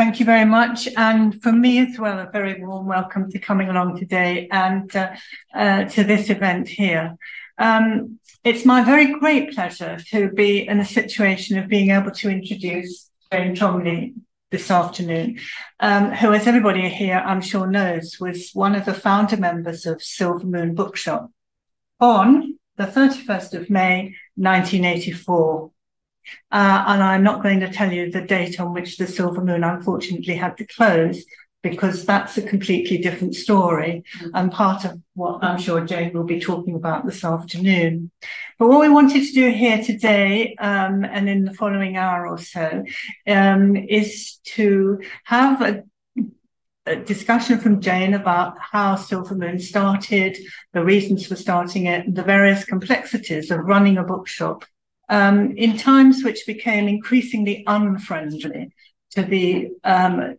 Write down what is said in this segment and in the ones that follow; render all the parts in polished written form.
Thank you very much. And for me as well, a very warm welcome to coming along today and to this event here. It's my very great pleasure to be in a situation of being able to introduce Jane Cholmeley this afternoon, who, as everybody here I'm sure knows, was one of the founder members of Silver Moon Bookshop on the 31st of May, 1984. And I'm not going to tell you the date on which the Silver Moon unfortunately had to close, because that's a completely different story and part of what I'm sure Jane will be talking about this afternoon. But what we wanted to do here today and in the following hour or so is to have a discussion from Jane about how Silver Moon started, the reasons for starting it, and the various complexities of running a bookshop in times which became increasingly unfriendly to the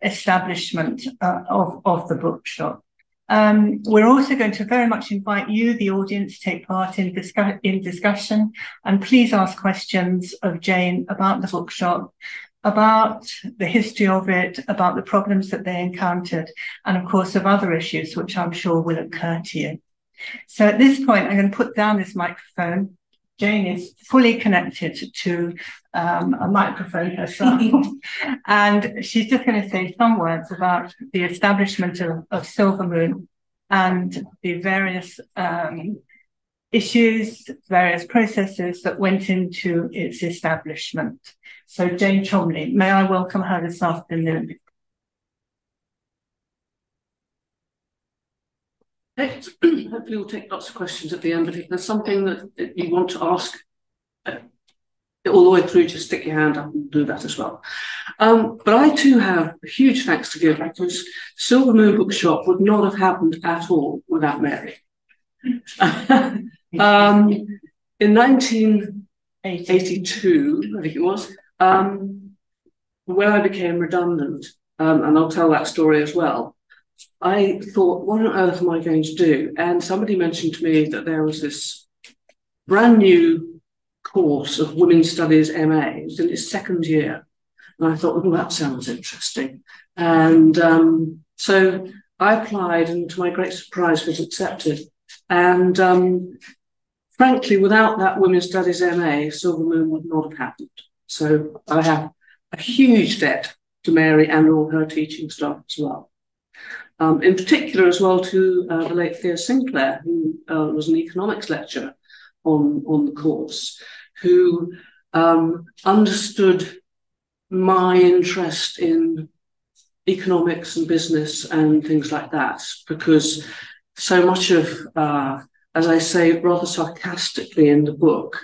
establishment of the bookshop. We're also going to very much invite you, the audience, to take part in discussion, and please ask questions of Jane about the bookshop, about the history of it, about the problems that they encountered, and of course of other issues which I'm sure will occur to you. So at this point, I'm going to put down this microphone. Jane is fully connected to a microphone herself, and she's just going to say some words about the establishment of Silver Moon and the various issues, various processes that went into its establishment. So Jane Cholmeley, may I welcome her this afternoon? Hopefully we'll take lots of questions at the end, but if there's something that you want to ask all the way through, just stick your hand up and do that as well. But I too have a huge thanks to give, because Silver Moon Bookshop would not have happened at all without Mary. In 1982, I think it was, when I became redundant, and I'll tell that story as well, I thought, what on earth am I going to do? And somebody mentioned to me that there was this brand new course of Women's Studies MA. It was in its second year. And I thought, well, that sounds interesting. And so I applied, and to my great surprise was accepted. And frankly, without that Women's Studies MA, Silver Moon would not have happened. So I have a huge debt to Mary and all her teaching staff as well. In particular as well to the late Thea Sinclair, who was an economics lecturer on the course, who understood my interest in economics and business and things like that, because so much of, as I say rather sarcastically in the book,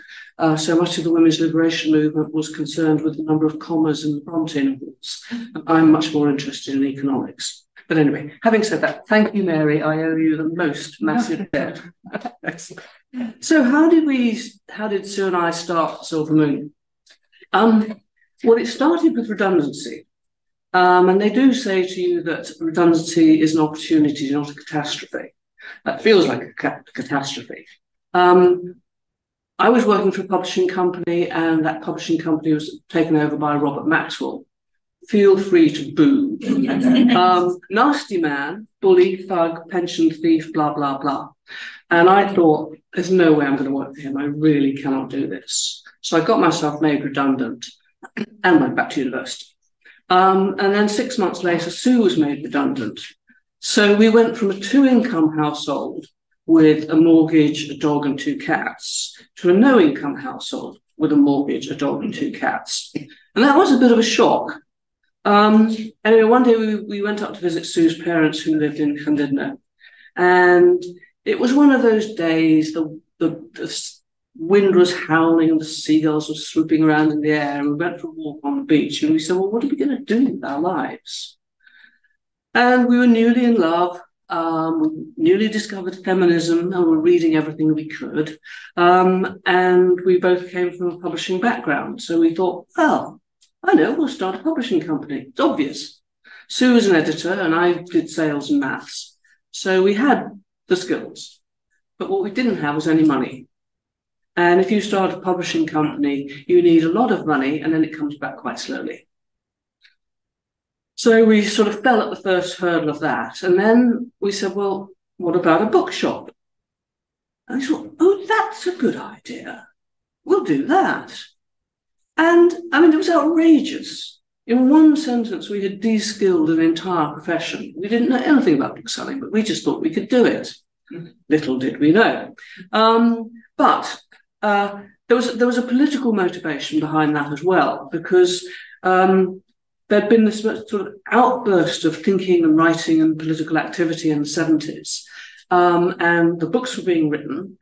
so much of the women's liberation movement was concerned with the number of commas in the Bronte novels. I'm much more interested in economics. But anyway, having said that, thank you, Mary. I owe you the most massive debt. So how did Sue and I start Silver Moon? Well, it started with redundancy. And they do say to you that redundancy is an opportunity, not a catastrophe. That feels like a catastrophe. I was working for a publishing company, and that publishing company was taken over by Robert Maxwell. Feel free to boo. Nasty man, bully, thug, pension thief, blah, blah, blah. And I thought, there's no way I'm going to work for him. I really cannot do this. So I got myself made redundant and went back to university. And then 6 months later, Sue was made redundant. So we went from a 2-income household with a mortgage, a dog and 2 cats to a no-income household with a mortgage, a dog and 2 cats. And that was a bit of a shock. Anyway, one day we went up to visit Sue's parents, who lived in Llandudno, and it was one of those days, the wind was howling and the seagulls were swooping around in the air, and we went for a walk on the beach, and we said, well, what are we going to do with our lives? And we were newly in love, we newly discovered feminism, and were reading everything we could, and we both came from a publishing background, so we thought, well, I know, we'll start a publishing company. It's obvious. Sue was an editor and I did sales and maths. So we had the skills, but what we didn't have was any money. And if you start a publishing company, you need a lot of money and then it comes back quite slowly. So we sort of fell at the first hurdle of that. And then we said, well, what about a bookshop? And I thought, oh, that's a good idea. We'll do that. And I mean, it was outrageous. In one sentence, we had de-skilled an entire profession. We didn't know anything about bookselling, but we just thought we could do it. Little did we know. But there was a political motivation behind that as well, because there'd been this sort of outburst of thinking and writing and political activity in the 70s. And the books were being written,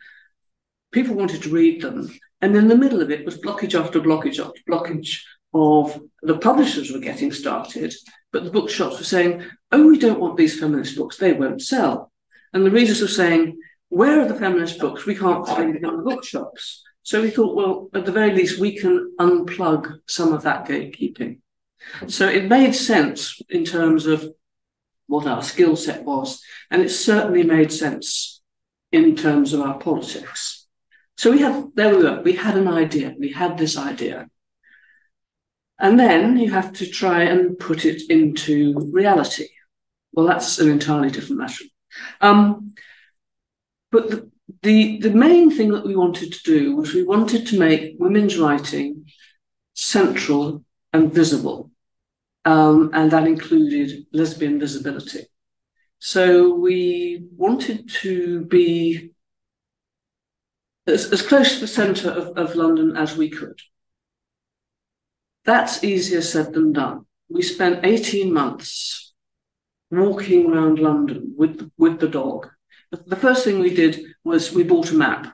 people wanted to read them, and in the middle of it was blockage after blockage after blockage of the publishers were getting started, but the bookshops were saying, oh, we don't want these feminist books, they won't sell. And the readers were saying, where are the feminist books? We can't find them in the bookshops. So we thought, well, at the very least, we can unplug some of that gatekeeping. So it made sense in terms of what our skill set was, and it certainly made sense in terms of our politics. So there we were, we had an idea, we had this idea. And then you have to try and put it into reality. Well, that's an entirely different matter. But the main thing that we wanted to do was we wanted to make women's writing central and visible. And that included lesbian visibility. So we wanted to be as close to the centre of London as we could. That's easier said than done. We spent 18 months walking around London with the dog. The first thing we did was we bought a map.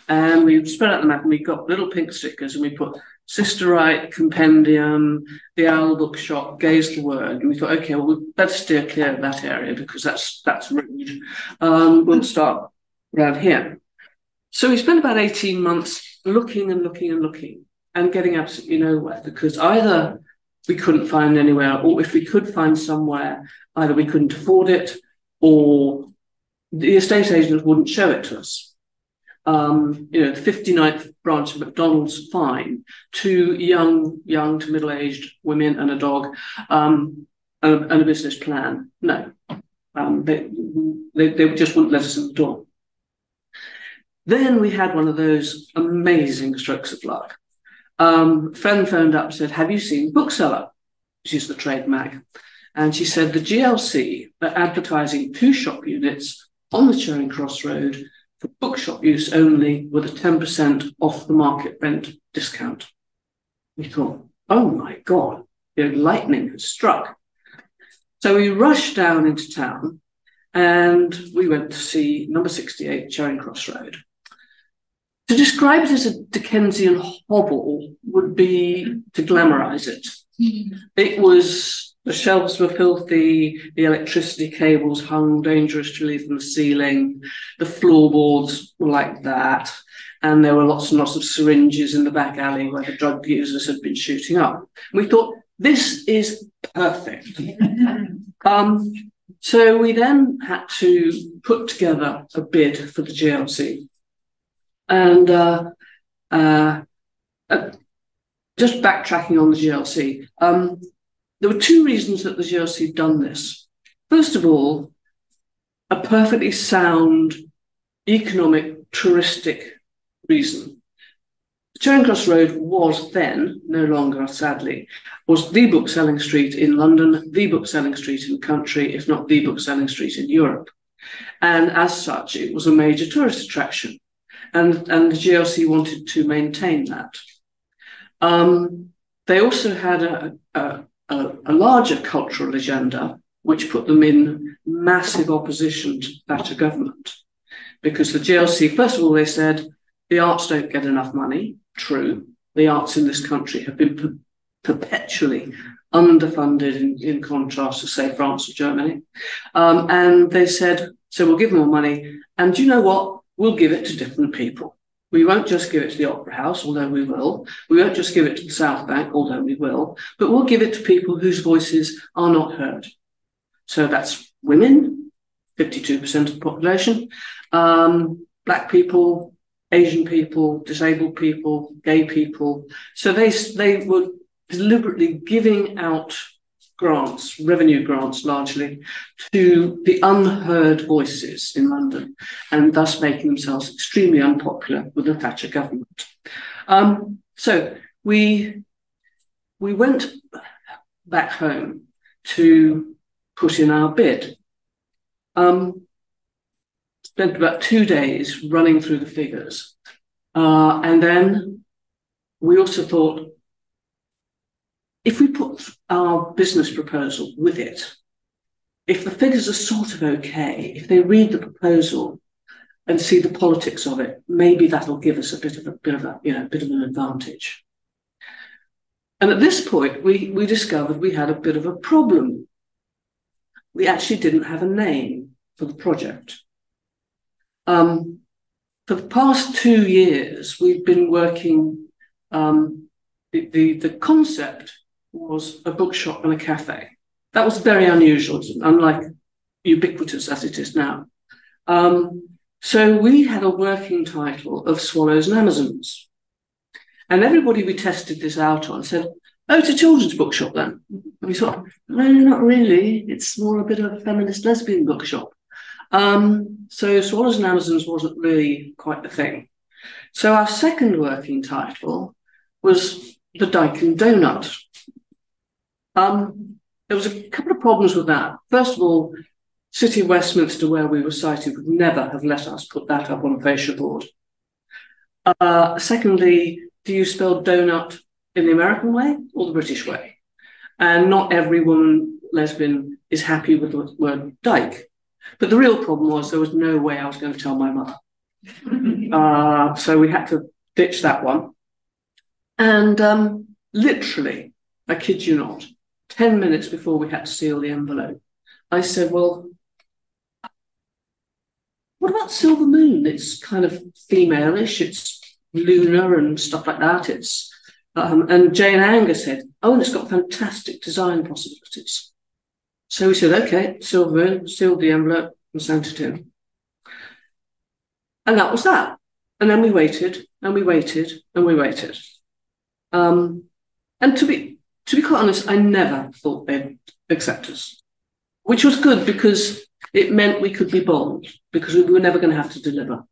And we spread out the map and we got little pink stickers and we put Sister Right, Compendium, the Owl Bookshop, Gaze the Word. And we thought, okay, well, we better steer clear of that area because that's rude. We'll start around here. So we spent about 18 months looking and looking and looking and getting absolutely nowhere because either we couldn't find anywhere, or if we could find somewhere, either we couldn't afford it or the estate agents wouldn't show it to us. The 59th branch of McDonald's, fine. 2 young to middle-aged women and a dog, and a business plan. No, they just wouldn't let us in the door. Then we had one of those amazing strokes of luck. A friend phoned up and said, have you seen Bookseller? She's the trade mag. And she said, the GLC are advertising 2 shop units on the Charing Cross Road for bookshop use only with a 10% off the market rent discount. We thought, oh my God, lightning has struck. So we rushed down into town and we went to see number 68 Charing Cross Road. To describe it as a Dickensian hovel would be to glamorise it. It was, the shelves were filthy, the electricity cables hung dangerously from the ceiling, the floorboards were like that, and there were lots and lots of syringes in the back alley where the drug users had been shooting up. We thought, this is perfect. So we then had to put together a bid for the GLC. And just backtracking on the GLC, there were 2 reasons that the GLC had done this. First of all, a perfectly sound economic, touristic reason. Charing Cross Road was then, no longer sadly, was the bookselling street in London, the bookselling street in the country, if not the bookselling street in Europe. And as such, it was a major tourist attraction. And the GLC wanted to maintain that. They also had a larger cultural agenda, which put them in massive opposition to Thatcher government. Because the GLC, first of all, they said, the arts don't get enough money. True. The arts in this country have been perpetually underfunded in contrast to, say, France or Germany. And they said, so we'll give them more money. And do you know what? We'll give it to different people. We won't just give it to the Opera House, although we will. We won't just give it to the South Bank, although we will. But we'll give it to people whose voices are not heard. So that's women, 52% of the population, Black people, Asian people, disabled people, gay people. So they were deliberately giving out grants, revenue grants largely, to the unheard voices in London, and thus making themselves extremely unpopular with the Thatcher government. So we went back home to put in our bid. Spent about 2 days running through the figures. And then we also thought, if we put our business proposal with it, if the figures are sort of okay, if they read the proposal and see the politics of it, maybe that'll give us a bit of an advantage. And at this point, we discovered we had a bit of a problem. We actually didn't have a name for the project. For the past 2 years, we've been working, the concept was a bookshop and a cafe. That was very unusual, unlike ubiquitous as it is now. So we had a working title of Swallows and Amazons. And everybody we tested this out on said, oh, it's a children's bookshop then. And we thought, no, not really. It's more a bit of a feminist lesbian bookshop. So Swallows and Amazons wasn't really quite the thing. So our second working title was The Dyke and Donut. There was a couple of problems with that. First of all, City of Westminster, where we were cited, would never have let us put that up on a fascia board. Secondly, do you spell donut in the American way or the British way? And not every woman lesbian is happy with the word dyke. But the real problem was there was no way I was going to tell my mother. So we had to ditch that one. And literally, I kid you not, 10 minutes before we had to seal the envelope, I said, well, what about Silver Moon? It's kind of female-ish, it's lunar and stuff like that. It's and Jane Anger said, oh, and it's got fantastic design possibilities. So we said, okay, Silver Moon, sealed the envelope and sent it in. And that was that. And then we waited and we waited and we waited. And to be quite honest, I never thought they'd accept us, which was good because it meant we could be bold because we were never going to have to deliver.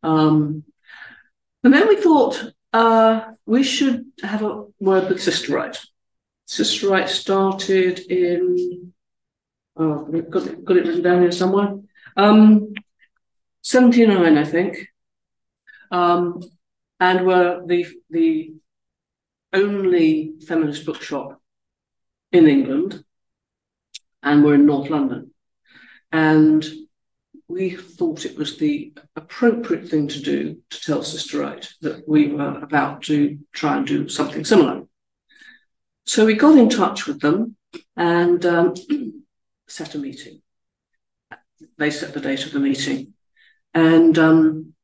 And then we thought we should have a word with Sister Right. Sister Right started in, we've got it written down here somewhere, 79, I think, and were the only feminist bookshop in England, and we're in North London. And we thought it was the appropriate thing to do to tell Sister Right that we were about to try and do something similar. So we got in touch with them and set a meeting. They set the date of the meeting. And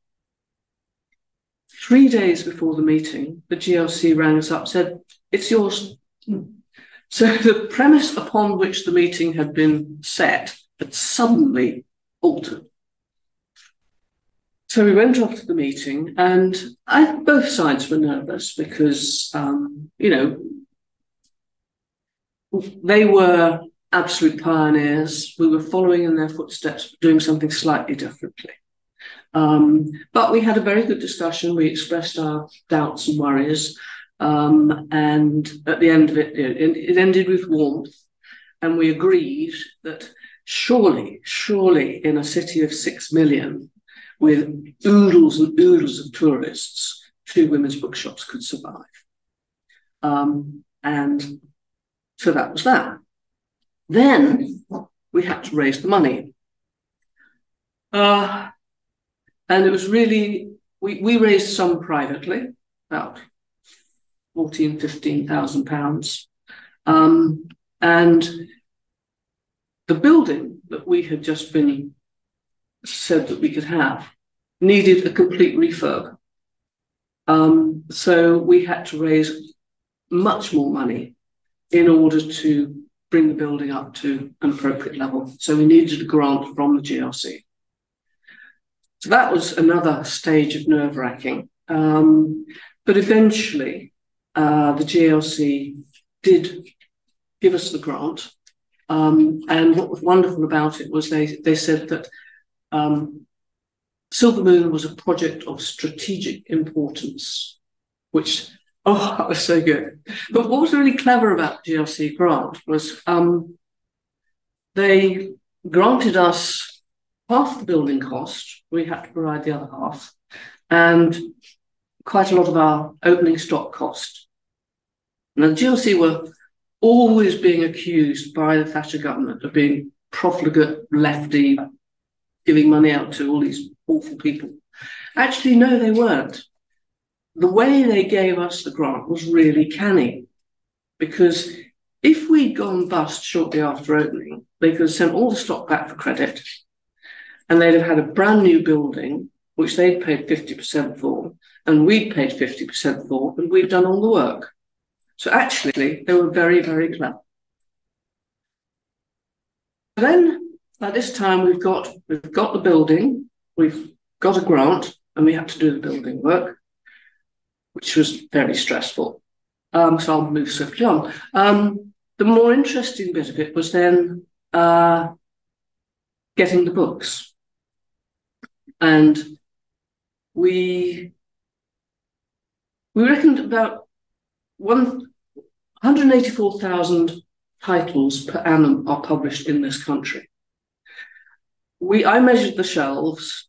3 days before the meeting, the GLC rang us up, said, it's yours. So the premise upon which the meeting had been set had suddenly altered. So we went off to the meeting, and both sides were nervous because, they were absolute pioneers. We were following in their footsteps, doing something slightly differently. But we had a very good discussion. We expressed our doubts and worries. And at the end of it, it ended with warmth. And we agreed that surely in a city of 6 million, with oodles and oodles of tourists, 2 women's bookshops could survive. And so that was that. Then we had to raise the money. And it was really, we raised some privately, about £14,000, £15,000. And the building that we had just been said that we could have needed a complete refurb. So we had to raise much more money in order to bring the building up to an appropriate level. So we needed a grant from the GLC. So that was another stage of nerve-wracking. But eventually, the GLC did give us the grant. And what was wonderful about it was they said that Silver Moon was a project of strategic importance, which, oh, that was so good. But what was really clever about the GLC grant was they granted us half the building cost, we had to provide the other half, and quite a lot of our opening stock cost. Now, the GLC were always being accused by the Thatcher government of being profligate, lefty, giving money out to all these awful people. Actually, no, they weren't. The way they gave us the grant was really canny, because if we'd gone bust shortly after opening, they could have sent all the stock back for credit, and they'd have had a brand new building, which they'd paid 50% for, and we'd paid 50% for, and we'd done all the work. So actually, they were very, very clever. Then, at this time, we've got the building, we've got a grant, and we had to do the building work, which was very stressful. So I'll move swiftly on. The more interesting bit of it was then getting the books. And we reckoned about 184,000 titles per annum are published in this country. I measured the shelves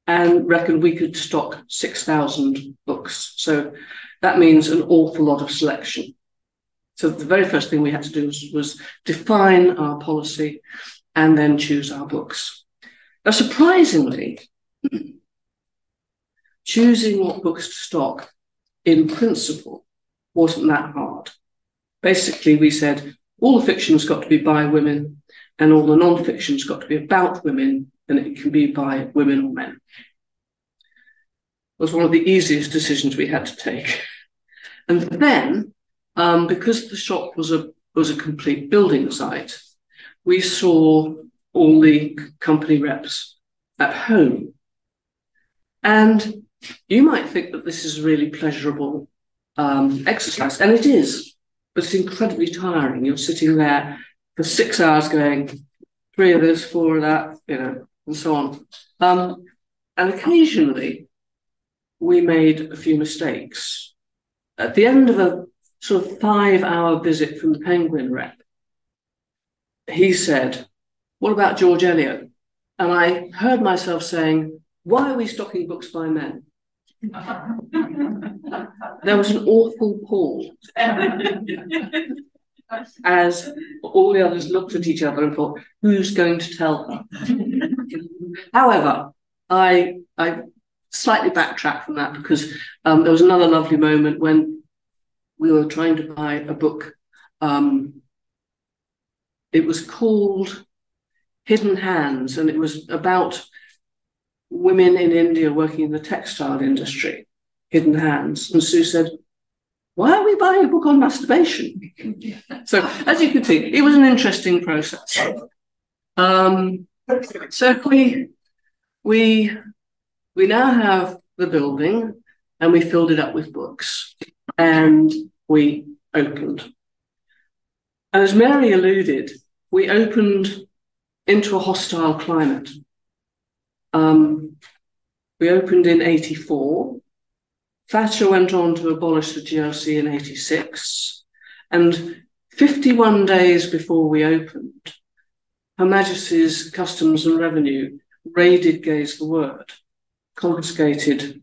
and reckoned we could stock 6,000 books. So that means an awful lot of selection. So the very first thing we had to do was define our policy and then choose our books. Now, surprisingly, choosing what books to stock in principle wasn't that hard. Basically, we said all the fiction's got to be by women and all the non-fiction's got to be about women, and it can be by women or men. It was one of the easiest decisions we had to take. And then, because the shop was a complete building site, we saw all the company reps at home. And you might think that this is a really pleasurable exercise, and it is, but it's incredibly tiring. You're sitting there for 6 hours going, 3 of this, 4 of that, and so on. And occasionally, we made a few mistakes. At the end of a sort of 5-hour visit from the Penguin rep, he said, "What about George Eliot?" And I heard myself saying, "Why are we stocking books by men?" There was an awful pause as all the others looked at each other and thought, who's going to tell her? However, I slightly backtracked from that because there was another lovely moment when we were trying to buy a book. It was called Hidden Hands, and it was about women in India working in the textile industry, Hidden Hands. And Sue said, "Why are we buying a book on masturbation?" So, as you can see, it was an interesting process. So we now have the building, and we filled it up with books, and we opened. And as Mary alluded, we opened into a hostile climate. We opened in 1984. Thatcher went on to abolish the GLC in 1986. And 51 days before we opened, Her Majesty's Customs and Revenue raided Gaze the Word, confiscated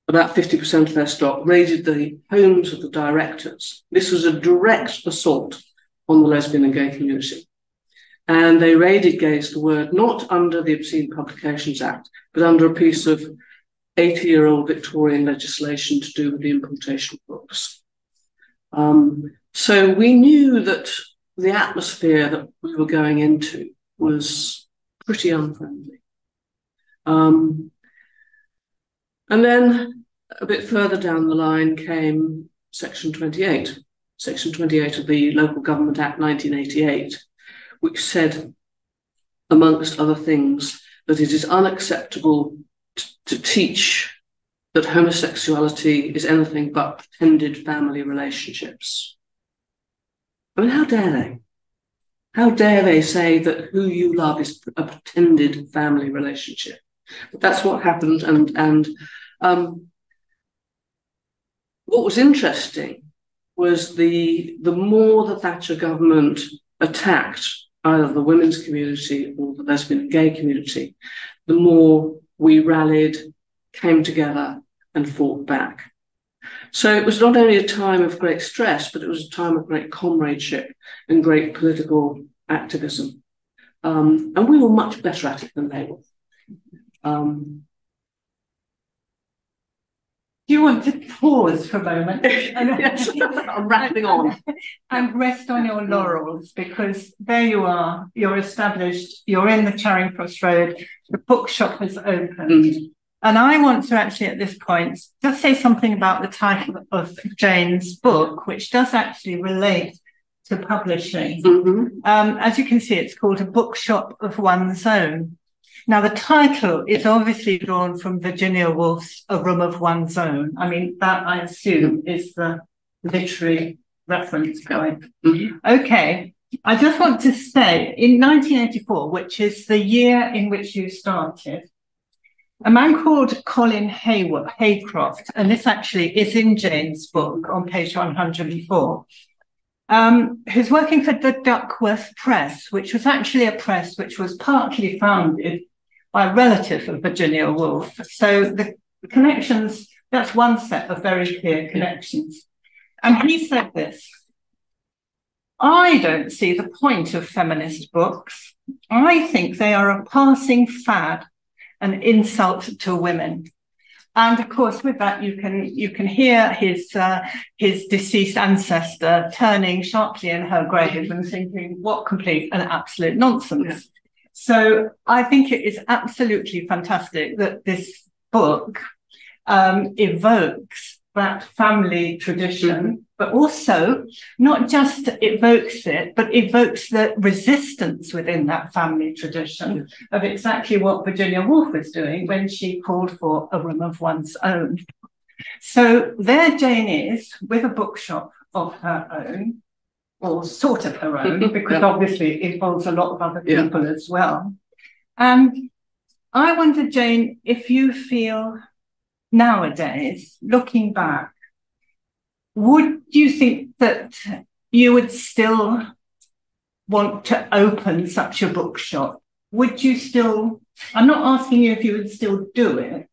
about 50% of their stock, raided the homes of the directors. This was a direct assault on the lesbian and gay community. And they raided Gaze the Word, not under the Obscene Publications Act, but under a piece of 80-year-old Victorian legislation to do with the importation of books. So we knew that the atmosphere that we were going into was pretty unfriendly. And then a bit further down the line came Section 28, Section 28 of the Local Government Act 1988, which said, amongst other things, that it is unacceptable to teach that homosexuality is anything but pretended family relationships. I mean, how dare they? How dare they say that who you love is a pretended family relationship? But that's what happened. And what was interesting was the more the Thatcher government attacked either the women's community or the lesbian and gay community, the more we rallied, came together and fought back. So it was not only a time of great stress, but it was a time of great comradeship and great political activism. And we were much better at it than they were. Do you want to pause for a moment? Yes, I'm rattling on. And rest on your laurels, because there you are, you're established, you're in the Charing Cross Road, the bookshop has opened. And I want to actually at this point just say something about the title of Jane's book, which does actually relate to publishing. As you can see, it's called A Bookshop of One's Own. Now, the title is obviously drawn from Virginia Woolf's A Room of One's Own. I mean, that, I assume, is the literary reference going. Okay, I just want to say, in 1984, which is the year in which you started, a man called Colin Haycroft, and this actually is in Jane's book on page 104, who's working for the Duckworth Press, which was actually a press which was partly founded by a relative of Virginia Woolf. So the connections, that's one set of very clear connections. And he said this: I don't see the point of feminist books. I think they are a passing fad, an insult to women. And of course, with that, you can hear his deceased ancestor turning sharply in her grave and thinking, what complete and absolute nonsense. Yeah. So I think it is absolutely fantastic that this book evokes that family tradition, but also not just evokes it, but evokes the resistance within that family tradition of exactly what Virginia Woolf was doing when she called for a room of one's own. So there Jane is with a bookshop of her own, or sort of her own, because obviously it involves a lot of other people as well. And I wonder, Jane, if you feel nowadays, looking back, would you think that you would still want to open such a bookshop? Would you still, I'm not asking you if you would still do it,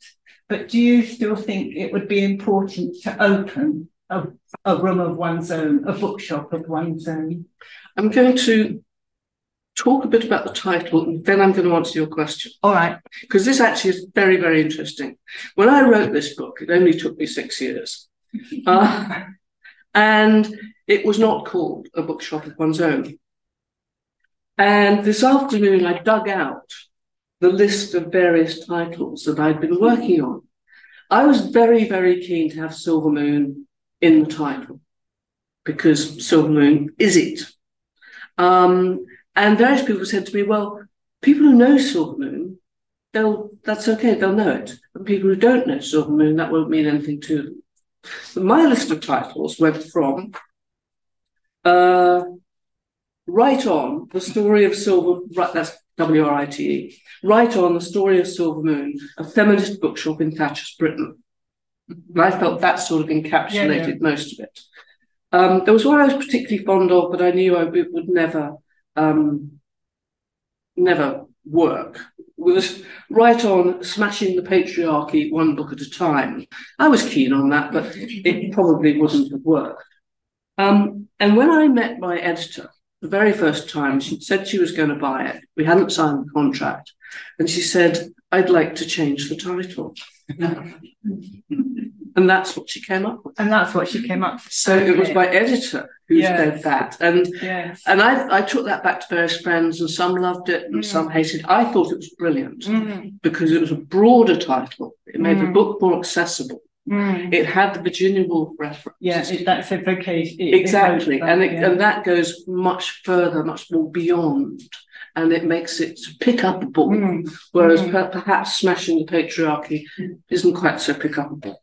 but do you still think it would be important to open a room of one's own, a bookshop of one's own? I'm going to talk a bit about the title, and then I'm going to answer your question. All right. Because this actually is very, very interesting. When I wrote this book, it only took me 6 years. And it was not called A Bookshop of One's Own. And this afternoon, I dug out the list of various titles that I'd been working on. I was very, very keen to have Silver Moon in the title, because Silver Moon is it. And various people said to me, well, people who know Silver Moon, that's okay, they'll know it. And people who don't know Silver Moon, that won't mean anything to them. So my list of titles went from Right On, the story of Silver, that's W-R-I-T-E, Right On, the story of Silver Moon, a feminist bookshop in Thatcher's Britain. And I felt that sort of encapsulated most of it. There was one I was particularly fond of, but I knew it would never work. Was Right On, Smashing the Patriarchy, one book at a time. I was keen on that, but it probably wouldn't have worked. And when I met my editor the very first time, she said she was going to buy it. We hadn't signed the contract. And she said, I'd like to change the title. And that's what she came up with. And that's what she came up with. So it was my editor who said that. And I took that back to various friends, and some loved it and some hated it. I thought it was brilliant because it was a broader title. It made the book more accessible. It had the Virginia Woolf reference. Yes, that's a vocation. Exactly. And that goes much further, much more beyond. And it makes it pick up a book, whereas perhaps Smashing the Patriarchy isn't quite so pick up a book.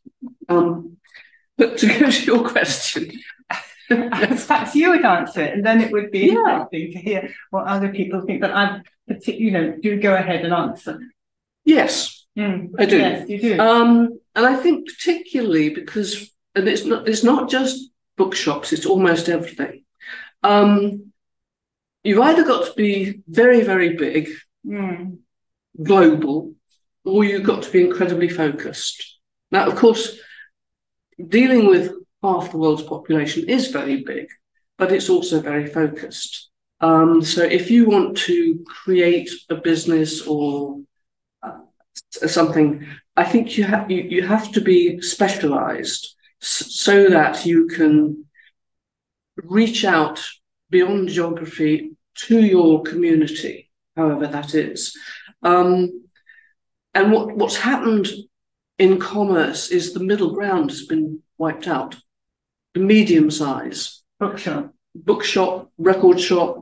But to go to your question, Perhaps you would answer it, and then it would be interesting to hear what other people think. But do go ahead and answer. Yes, I do. Yes, you do. And I think particularly because, and it's not just bookshops; it's almost everything. You've either got to be very, very big, global, or you've got to be incredibly focused. Now, of course, dealing with half the world's population is very big, but it's also very focused. So if you want to create a business or something, I think you have to be specialized so that you can reach out beyond geography to your community, however that is. And what's happened in commerce is the middle ground has been wiped out. The medium size bookshop, record shop,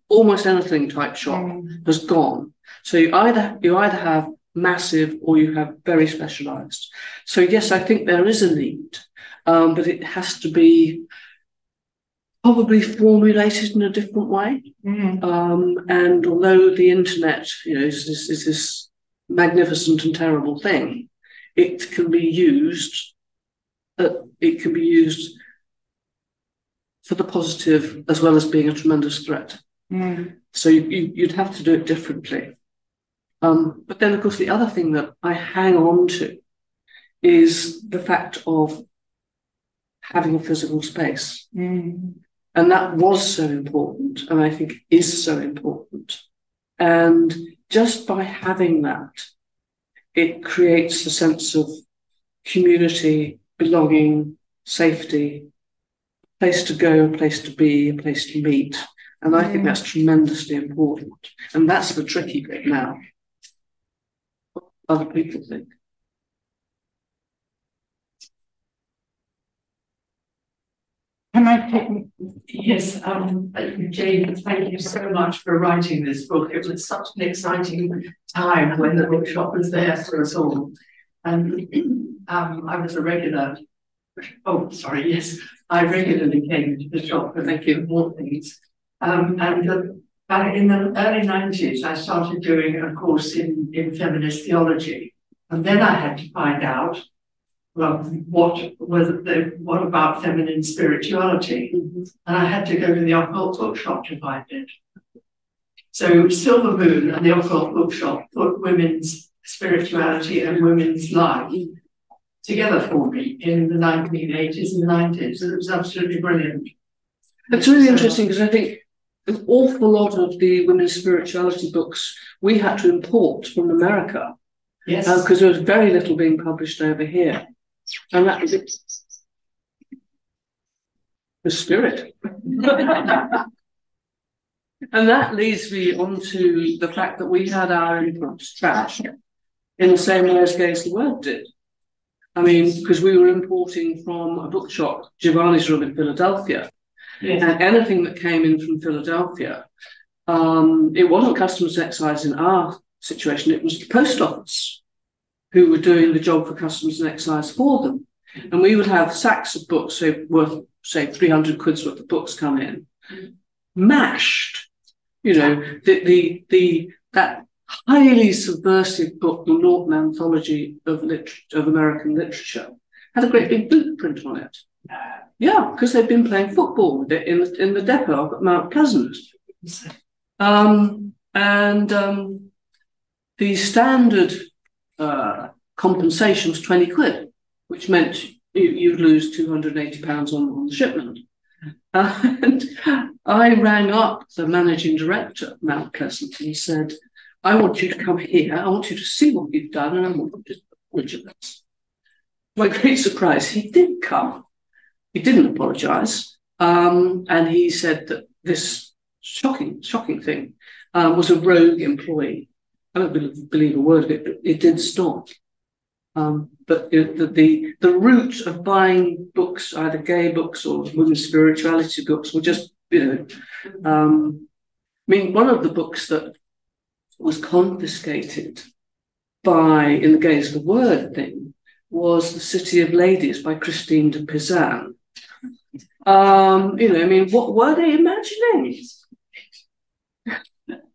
almost anything type shop has gone. So you either have massive or you have very specialized. So yes, I think there is a need, but it has to be probably formulated in a different way. And although the internet, is this magnificent and terrible thing, it can be used. It can be used for the positive as well as being a tremendous threat. So you'd have to do it differently. But then, of course, the other thing that I hang on to is the fact of having a physical space. And that was so important, and I think is so important. And just by having that, it creates a sense of community, belonging, safety, a place to go, a place to be, a place to meet. And I think that's tremendously important. And that's the tricky bit now. What other people think. Can I take? Yes, Jane, thank you so much for writing this book. It was such an exciting time when the bookshop was there for us all. And I was a regular. Oh, sorry, yes, I regularly came to the shop and they give more things. And in the early 90s, I started doing a course in feminist theology. And then I had to find out, well, what about feminine spirituality? And I had to go to the occult bookshop to find it. So Silver Moon and the occult bookshop put women's spirituality and women's life together for me in the 1980s and 90s. And it was absolutely brilliant. It's really interesting because I think an awful lot of the women's spirituality books we had to import from America. Yes. Because there was very little being published over here. And that was it. The spirit. And that leads me on to the fact that we had our imports trashed in the same way as Gaze the Word did. I mean, because we were importing from a bookshop, Giovanni's Room in Philadelphia. Yes. And anything that came in from Philadelphia, it wasn't customs excise in our situation, it was the post office who were doing the job for customs and excise for them. And we would have sacks of books, worth, say, 300 quid's worth of books come in, mashed. That highly subversive book, The Norton Anthology of American Literature, had a great big blueprint on it. Yeah, because they'd been playing football with it in the depot up at Mount Pleasant. The standard compensation was 20 quid, which meant you'd lose £280 on the shipment. And I rang up the managing director at Mount Pleasant and said, I want you to come here, I want you to see what you've done, and I want you to apologise. My great surprise, he did come. He didn't apologise. And he said that this shocking thing was a rogue employee. I don't believe a word of it, but it did stop. But the route of buying books, either gay books or women's spirituality books, were just, one of the books that was confiscated in the Gaze the Word thing was The City of Ladies by Christine de Pizan. You know, I mean, what were they imagining?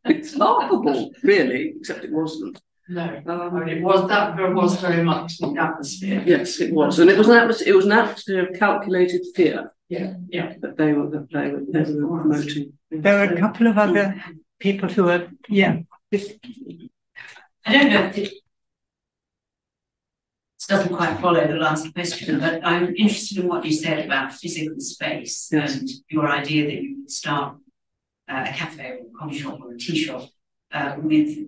It's laughable, really, except it wasn't. No, I mean, it was that. There was very much the atmosphere. Yes, it was, and it was an atmosphere. It was an atmosphere of calculated fear. Yeah, yeah. That they were promoting. There were a couple of other people who were, yeah. I don't know if this doesn't quite follow the last question, but I'm interested in what you said about physical space. Yes. And your idea that you would start a cafe or a coffee shop or a tea shop with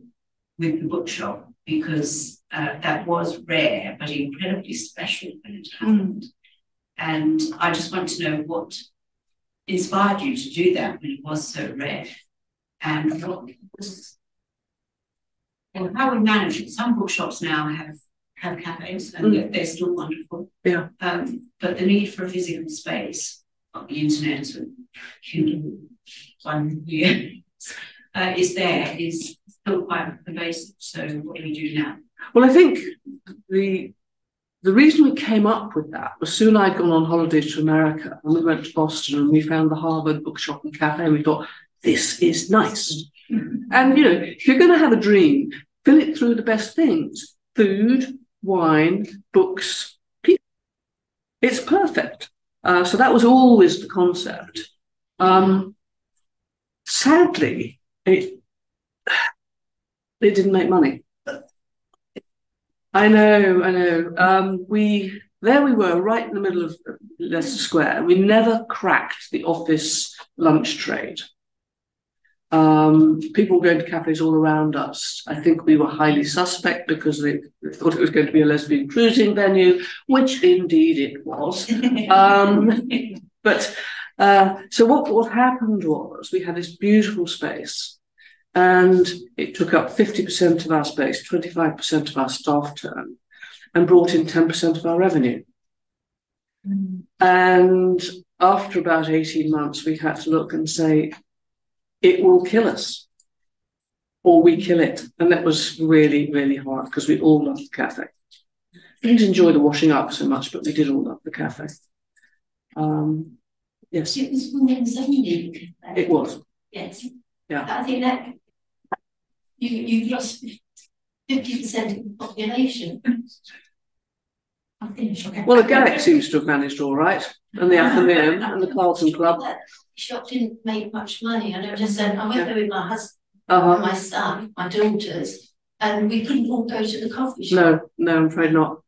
the bookshop, because that was rare but incredibly special when it happened. And I just want to know what inspired you to do that when it was so rare, and what was, and how we manage it. Some bookshops now have cafes, and they're still wonderful. Yeah. But the need for a physical space on the internet and Kindle one year is still quite pervasive. So what do we do now? Well, I think the reason we came up with that was soon I'd gone on holiday to America, and we went to Boston and we found the Harvard Bookshop and Cafe, and we thought, this is nice. And, you know, if you're going to have a dream, fill it through the best things: food, wine, books, people. It's perfect. So that was always the concept. Sadly, it didn't make money. I know. We were right in the middle of Leicester Square. We never cracked the office lunch trade. People were going to cafes all around us. I think we were highly suspect because they thought it was going to be a lesbian cruising venue, which indeed it was. So what happened was we had this beautiful space, and it took up 50% of our space, 25% of our staff turn, and brought in 10% of our revenue. And after about 18 months, we had to look and say, it will kill us, or we kill it. And that was really, really hard, because we all loved the cafe. We didn't enjoy the washing up so much, but we did all love the cafe. Yes. It was women's only. It was. Yes. Yeah. I think that you've lost 50% of the population. I'll finish. Okay. Well, the Garrick seems to have managed all right, and the Athenaeum and the Carlton Club. That shop didn't make much money. I know, just said I went there with my husband, my son, my daughters, and we couldn't all go to the coffee shop. No, I'm afraid not.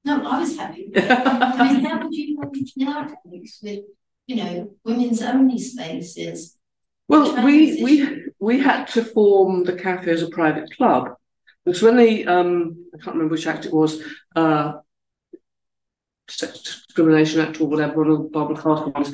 No, I was happy. I mean, how would you manage nowadays with, you know, women's only spaces? Well, we had to form the cafe as a private club, because when the I can't remember which act it was, Sex Discrimination Act or whatever, one of the Barbara Carter ones,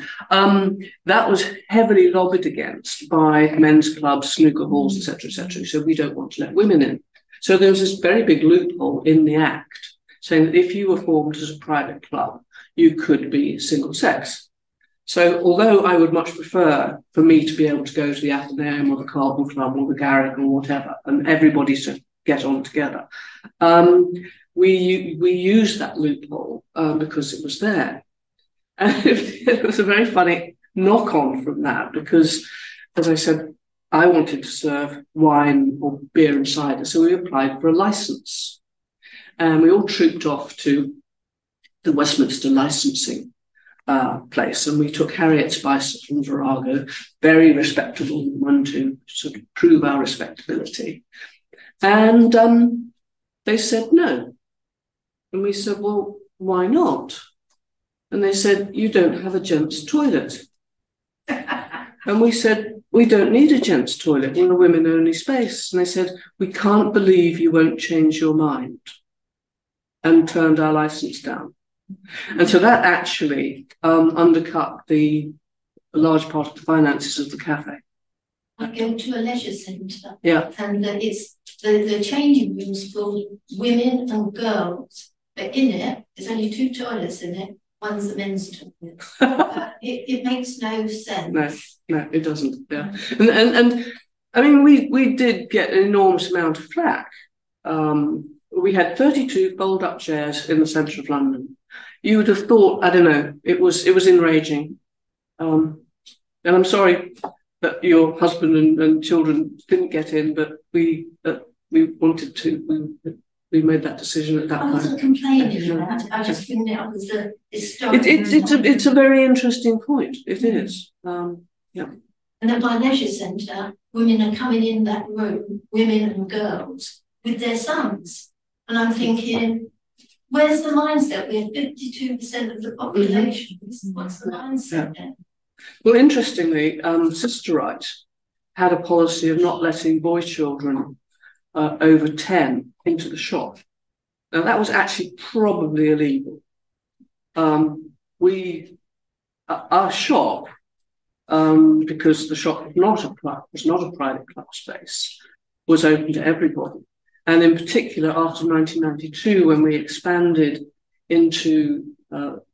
that was heavily lobbied against by men's clubs, snooker halls, etc., etc. So we don't want to let women in. So there was this very big loophole in the Act saying that if you were formed as a private club, you could be single sex. So although I would much prefer for me to be able to go to the Athenaeum or the Carlton Club or the Garrick or whatever, and everybody to get on together, we used that loophole because it was there. And it was a very funny knock-on from that, because, as I said, I wanted to serve wine or beer and cider, so we applied for a license. And we all trooped off to the Westminster licensing place, and we took Harriet Spicer from Virago, very respectable one to sort of prove our respectability. And they said no. And we said, well, why not? And they said, you don't have a gents' toilet. And we said, we don't need a gents' toilet, we're a women-only space. And they said, we can't believe you won't change your mind, and turned our license down. And so that actually undercut a large part of the finances of the cafe. I go to a leisure centre, yeah, and it's the changing rooms for women and girls. But in it, there's only 2 toilets in it. One's the men's toilet. It makes no sense. No, it doesn't. Yeah, and I mean, we did get an enormous amount of flack. We had 32 fold-up chairs in the centre of London. You would have thought, I don't know, it was enraging. And I'm sorry that your husband and children didn't get in, but we wanted to. We made that decision at that time. I wasn't complaining. I just think it was a historic. It's a very interesting point. It is. Yeah. And at my leisure centre, women are coming in that room, women and girls, with their sons. And I'm thinking, where's the mindset? We're 52% of the population. What's the mindset there? Well, interestingly, Sister Right had a policy of not letting boy children over 10 into the shop. Now, that was actually probably illegal. Our shop, because the shop was not a private club space, was open to everybody. And in particular, after 1992, when we expanded into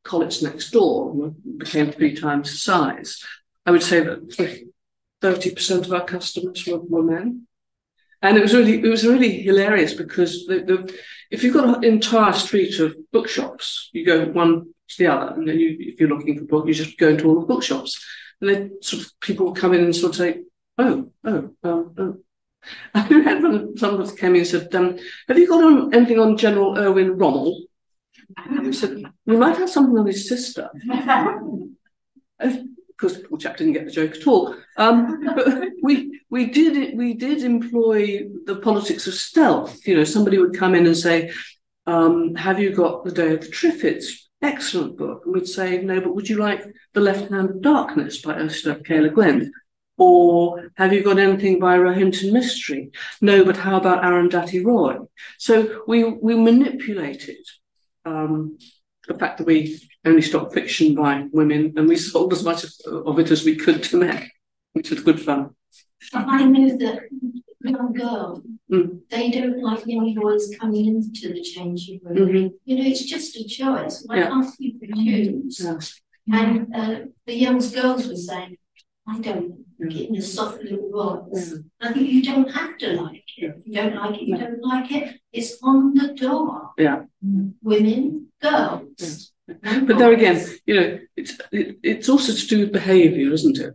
Collett's next door, became 3 times the size, I would say that 30% of our customers were men. And it was really hilarious because if you've got an entire street of bookshops, you go one to the other, and then if you're looking for a book, you just go into all the bookshops, and then sort of people will come in and sort of say, oh. I had someone came in and said, have you got anything on General Irwin Rommel? And we said, we might have something on his sister. Of course, the poor chap didn't get the joke at all. But we did employ the politics of stealth. You know, somebody would come in and say, have you got The Day of the Triffids? Excellent book. And we'd say, no, but would you like The Left Hand of Darkness by Ursula K. Le Guin? Or have you got anything by Rohinton Mystery? No, but how about Arundhati Roy? So we manipulated the fact that we only stocked fiction by women, and we sold as much of it as we could to men, which was good fun. I know that young girls, they don't like young boys coming into the changing room. You know, it's just a choice. Why can't people choose? And the young girls were saying, I don't like it in a soft little voice. I think you don't have to like it. If you don't like it, you don't like it. It's on the door. Women, girls. But there again, you know, it's also to do with behaviour, isn't it?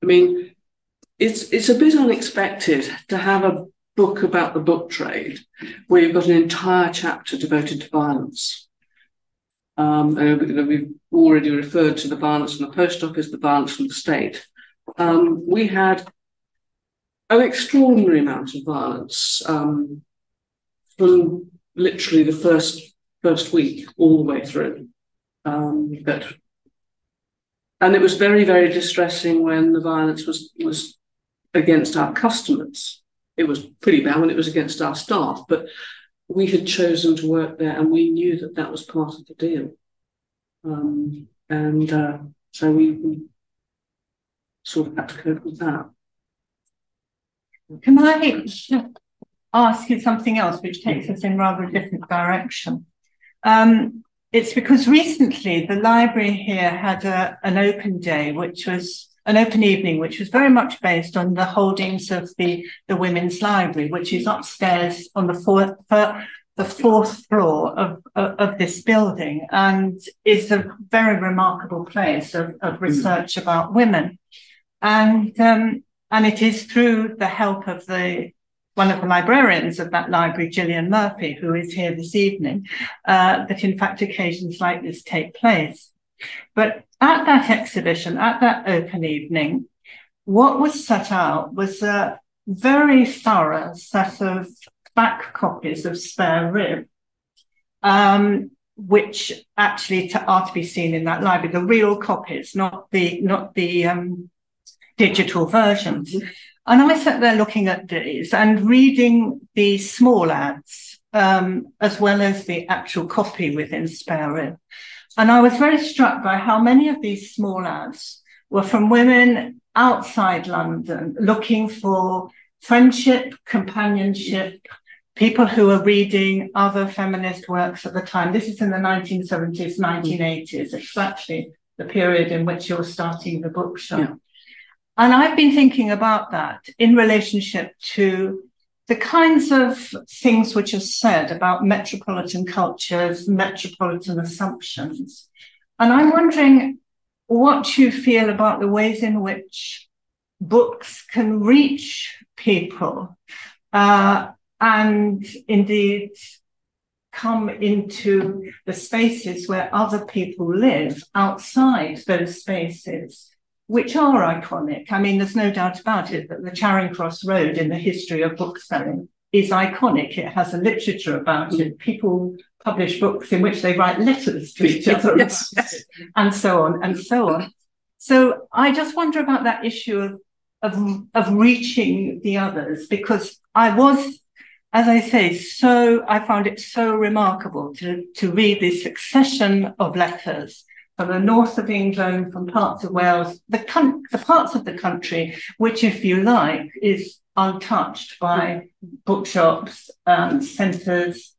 I mean, it's a bit unexpected to have a book about the book trade where you've got an entire chapter devoted to violence. We've already referred to the violence from the post office, the violence from the state. We had an extraordinary amount of violence from literally the first week all the way through. And it was very, very distressing when the violence was against our customers. It was pretty bad when it was against our staff, but we had chosen to work there and we knew that that was part of the deal. So we sort of had to cope with that. Can I ask you something else which takes us in rather a different direction? It's because recently the library here had an open day, which was an open evening, which was very much based on the holdings of the Women's Library, which is upstairs on the fourth floor of this building, and is a very remarkable place of research about women. And it is through the help of one of the librarians of that library, Gillian Murphy, who is here this evening, that in fact occasions like this take place. But at that exhibition, at that open evening, what was set out was a very thorough set of back copies of Spare Rib, which actually are to be seen in that library, the real copies, not the digital versions. And I sat there looking at these and reading the small ads, as well as the actual copy within Spare Rib. And I was very struck by how many of these small ads were from women outside London looking for friendship, companionship, people who were reading other feminist works at the time. This is in the 1970s, 1980s, exactly the period in which you're starting the bookshop. Yeah. And I've been thinking about that in relationship to the kinds of things which are said about metropolitan cultures, metropolitan assumptions. And I'm wondering what you feel about the ways in which books can reach people and indeed come into the spaces where other people live outside those spaces, which are iconic. I mean, there's no doubt about it that the Charing Cross Road in the history of bookselling is iconic. It has a literature about it. People publish books in which they write letters to each other, yes. and so on and so on. So I just wonder about that issue of reaching the others, because I was, as I say, I found it so remarkable to read this succession of letters from the north of England, from parts of Wales, the parts of the country which, if you like, is untouched by bookshops, centres,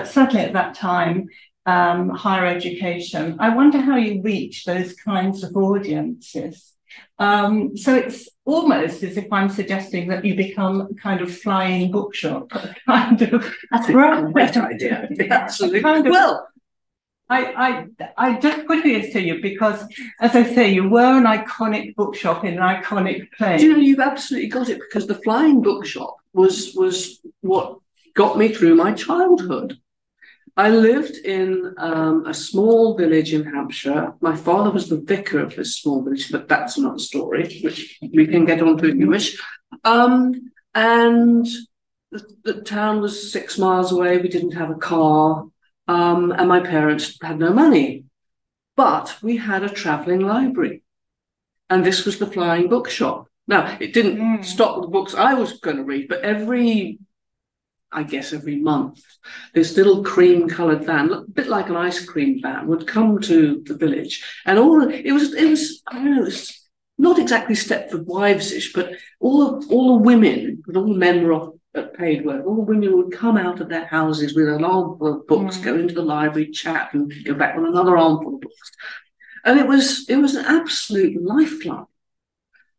certainly at that time, higher education. I wonder how you reach those kinds of audiences. So it's almost as if I'm suggesting that you become a kind of flying bookshop, kind of. That's a great idea. Absolutely. Well, I just put this to you because, as I say, you were an iconic bookshop in an iconic place. Do you know, you've absolutely got it, because the flying bookshop was what got me through my childhood. I lived in a small village in Hampshire. My father was the vicar of this small village, but that's another story, which we can get onto if you wish. And the town was 6 miles away. We didn't have a car. And my parents had no money, but we had a travelling library, and this was the flying bookshop. Now, it didn't stop with the books I was going to read, but every month, this little cream-coloured van, a bit like an ice cream van, would come to the village, and it was I don't know, it was not exactly Stepford Wives-ish, but all the women, with all the men were off at paid work, all the women would come out of their houses with an armful of books, go into the library, chat, and go back with another armful of books. And it was an absolute lifeline.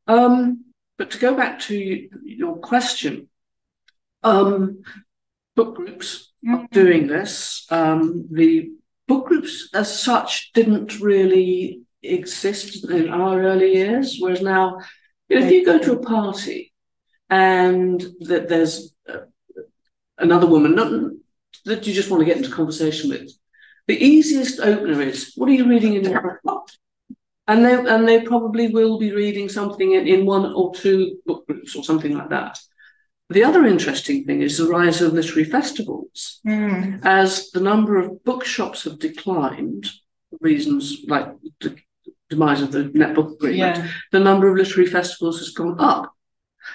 But to go back to your question, book groups are doing this. The book groups as such didn't really exist in our early years, whereas now, if you go to a party and that there's another woman that you just want to get into conversation with, the easiest opener is, what are you reading in your book? And they probably will be reading something in one or two book groups or something like that. The other interesting thing is the rise of literary festivals. As the number of bookshops have declined, reasons like the demise of the net book agreement, the number of literary festivals has gone up,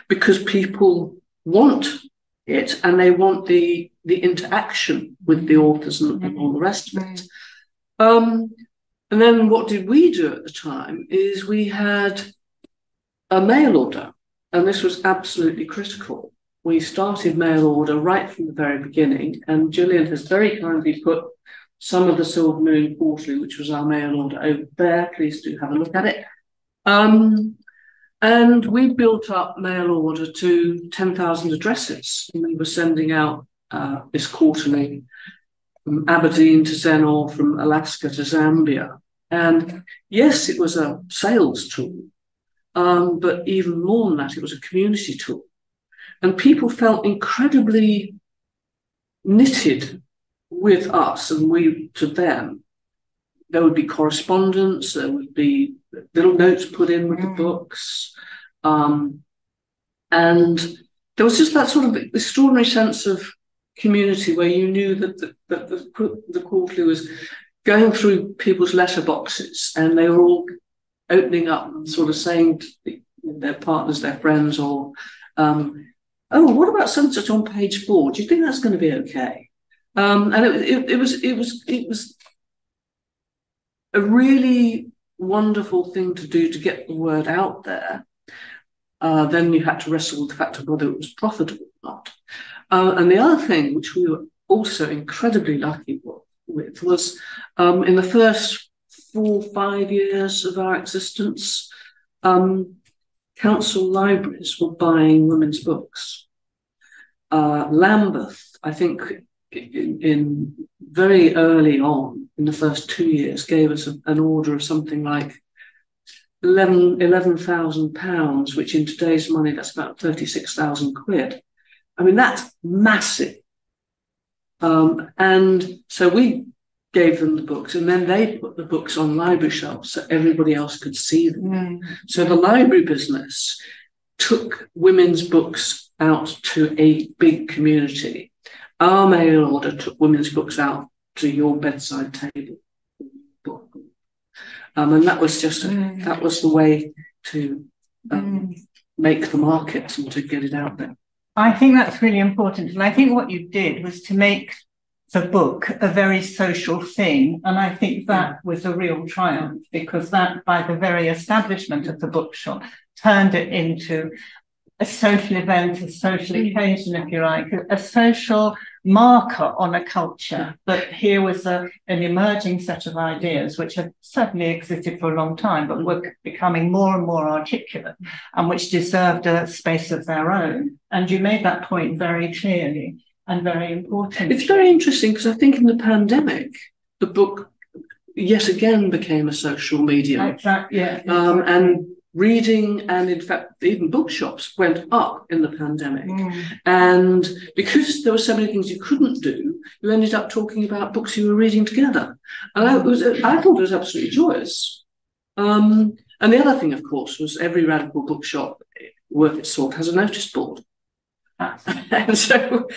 because people want it and they want the interaction with the authors and all the rest of it. And then what did we do at the time is we had a mail order, and this was absolutely critical. We started mail order right from the very beginning, and Gillian has very kindly put some of the Silver Moon Quarterly, which was our mail order, over there. Please do have a look at it. And we built up mail order to 10,000 addresses. And we were sending out this quarterly from Aberdeen to Zenor, from Alaska to Zambia. And yes, it was a sales tool, but even more than that, it was a community tool. And people felt incredibly knitted with us and we to them. There would be correspondence, there would be little notes put in with the books. And there was just that sort of extraordinary sense of community where you knew that the quarterly was going through people's letterboxes and they were all opening up and sort of saying to their partners, their friends, or, oh, what about such on page 4? Do you think that's going to be okay? And it was a really wonderful thing to do to get the word out there. Then you had to wrestle with the fact of whether it was profitable or not. And the other thing, which we were also incredibly lucky with, was in the first 4 or 5 years of our existence, council libraries were buying women's books. Lambeth, I think, in very early on, in the first 2 years, gave us an order of something like £11,000, which in today's money, that's about 36,000 quid. I mean, that's massive. And so we gave them the books, and then they put the books on library shelves so everybody else could see them. So the library business took women's books out to a big community. Our mail order took women's books out to your bedside table. And that was just that was the way to make the market and to get it out there. I think that's really important. And I think what you did was to make the book a very social thing. And I think that was a real triumph, because that, by the very establishment of the bookshop, turned it into a social event, a social occasion, if you like, a social marker on a culture. But here was an emerging set of ideas which had certainly existed for a long time, but were becoming more and more articulate, and which deserved a space of their own. And you made that point very clearly and very important. It's very interesting, because I think in the pandemic, the book yet again became a social medium. Exactly. Yeah. And reading, and in fact even bookshops, went up in the pandemic. And because there were so many things you couldn't do, you ended up talking about books you were reading together. And I thought it was absolutely joyous. And the other thing, of course, was every radical bookshop worth its salt has a notice board. And so,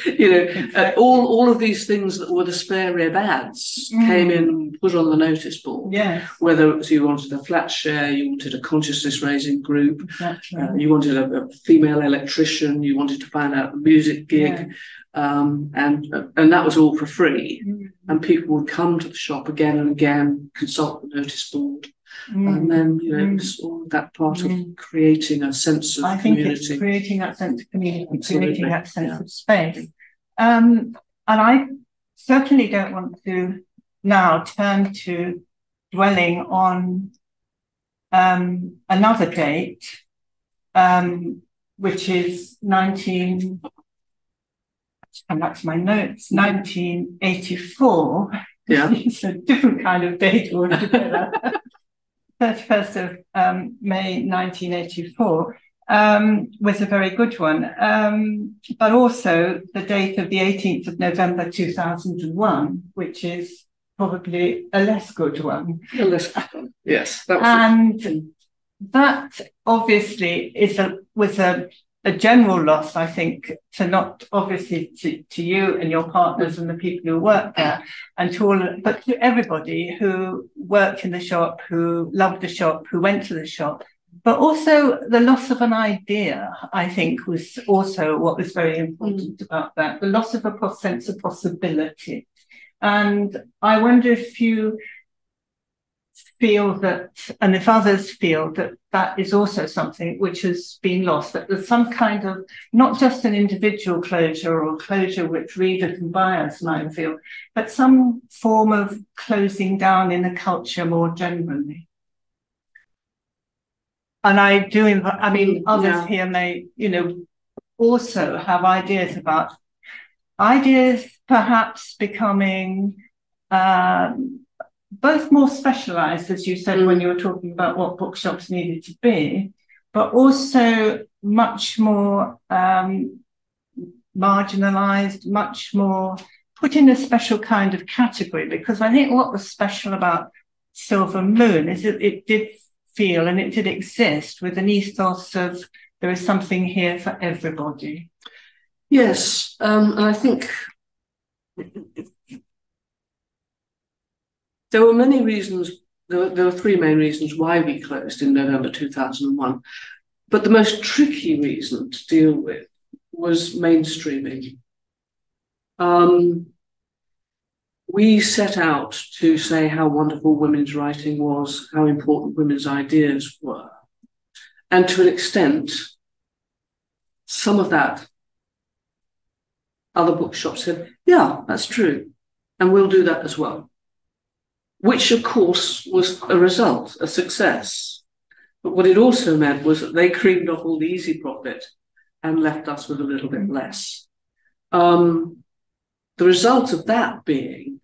all of these things that were the spare rib ads came in and put on the notice board. Yeah. Whether it was you wanted a flat share, you wanted a consciousness raising group, Exactly. You wanted a female electrician, you wanted to find out a music gig, and that was all for free. And people would come to the shop again and again, consult the notice board. And then, it's all that part of creating a sense of community. I think it's creating that sense of community, creating that sense of space. And I certainly don't want to now turn to dwelling on another date, which is 1984. Yeah. It's a different kind of date altogether. 31st of May 1984 was a very good one, but also the date of the 18th of November 2001, which is probably a less good one. Yes, that obviously was a general loss, I think, to not obviously to you and your partners and the people who work there, and but to everybody who worked in the shop, who loved the shop, who went to the shop. But also the loss of an idea, I think, was also what was very important about that. The loss of a sense of possibility. And I wonder if you feel that, and if others feel that that is also something which has been lost, that there's some kind of, not just an individual closure or closure which readers and buyers might feel, but some form of closing down in a culture more generally. And others here may, also have ideas about perhaps becoming both more specialised, as you said when you were talking about what bookshops needed to be, but also much more marginalised, much more put in a special kind of category. Because I think what was special about Silver Moon is that it did feel, and it did exist, with an ethos of there is something here for everybody. Yes, and I think there were many reasons. There were three main reasons why we closed in November 2001. But the most tricky reason to deal with was mainstreaming. We set out to say how wonderful women's writing was, how important women's ideas were. And to an extent, some of that, other bookshops said, yeah, that's true. And we'll do that as well. Which, of course, was a result, a success. But what it also meant was that they creamed off all the easy profit and left us with a little bit less. The result of that being,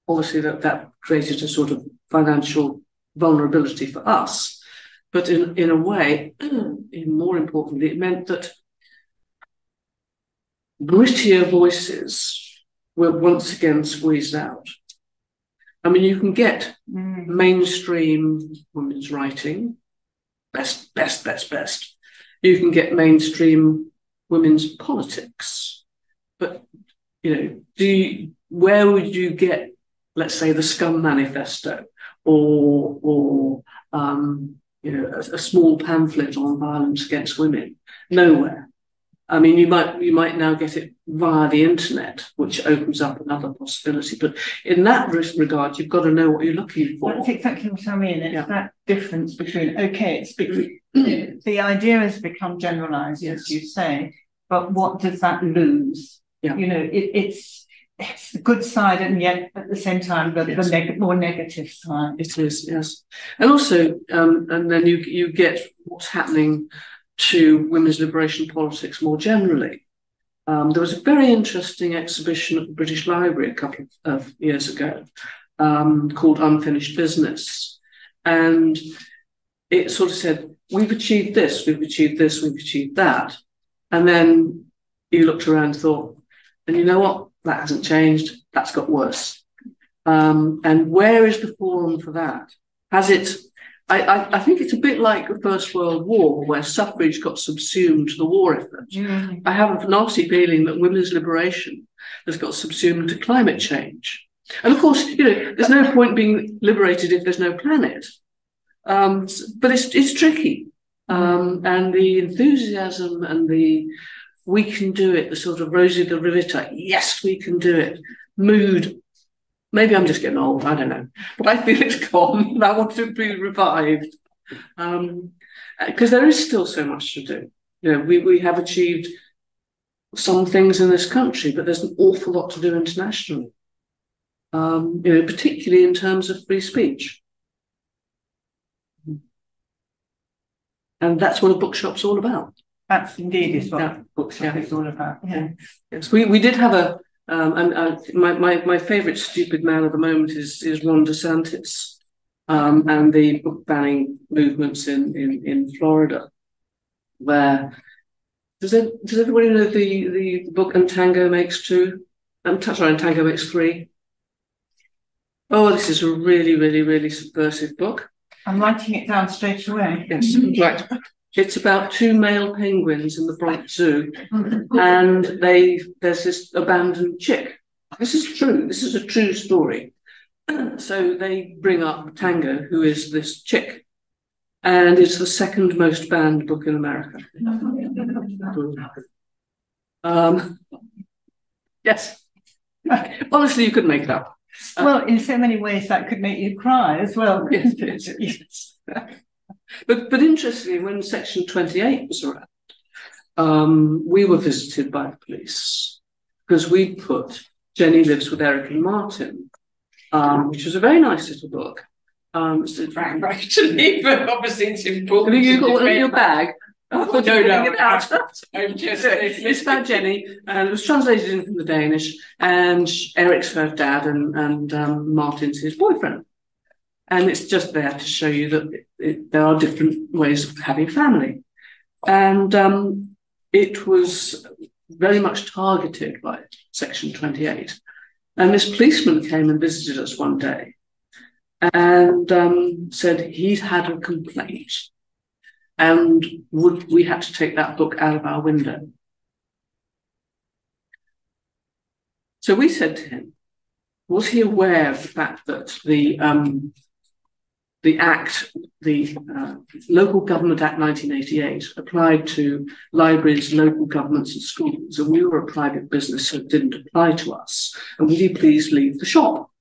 obviously, that created a sort of financial vulnerability for us. But in a way, more importantly, it meant that grittier voices were once again squeezed out. I mean, you can get mainstream women's writing, best. You can get mainstream women's politics, but where would you get, let's say, the Scum Manifesto or a small pamphlet on violence against women? Nowhere. I mean, you might now get it via the internet, which opens up another possibility. But in that regard, you've got to know what you're looking for. That's exactly what I mean. It's that difference between, the idea has become generalised, as you say, but what does that lose? Yeah. It's the good side, and yet at the same time the more negative side. It is, yes. And also, and then you get what's happening to women's liberation politics more generally. There was a very interesting exhibition at the British Library a couple of years ago called Unfinished Business. And it sort of said, we've achieved this, we've achieved this, we've achieved that. And then you looked around and thought, and you know what? That hasn't changed. That's got worse. And where is the forum for that? Has it... I think it's a bit like the First World War, where suffrage got subsumed to the war effort. Mm. I have a nasty feeling that women's liberation has got subsumed to climate change. And of course, there's no point being liberated if there's no planet. But it's tricky. And the enthusiasm and the we can do it, the sort of Rosie the Riveter, yes, we can do it, mood. Maybe I'm just getting old, I don't know. But I feel it's gone and I want to be revived. Because there is still so much to do. We have achieved some things in this country, but there's an awful lot to do internationally. Particularly in terms of free speech. And that's what a bookshop's all about. That's indeed is what a bookshop is all about. Yeah. Yes, we did have a my favourite stupid man at the moment is Ron DeSantis, and the book banning movements in Florida, where does everybody know the book And Tango Makes Two? And Tango Makes Three. Oh, this is a really, really, really subversive book. I'm writing it down straight away. Yes, right. It's about two male penguins in the Bronx Zoo, and there's this abandoned chick. This is true. This is a true story. So they bring up Tango, who is this chick, and it's the second most banned book in America. Yes. Honestly, you could make it up. Well, in so many ways, that could make you cry as well. Yes. But interestingly, when Section 28 was around, we were visited by the police because we put Jenny Lives with Eric and Martin, which was a very nice little book. It's right to leave, but obviously it's important. Have you got one in your bag? No. It's about Jenny, and it was translated in from the Danish, and Eric's her dad, and Martin's his boyfriend. And it's just there to show you that there are different ways of having family. And it was very much targeted by Section 28. And this policeman came and visited us one day and said he'd had a complaint and we had to take that book out of our window. So we said to him, was he aware of the fact that the Local Government Act 1988 applied to libraries, local governments and schools, and we were a private business, so it didn't apply to us. And would he please leave the shop?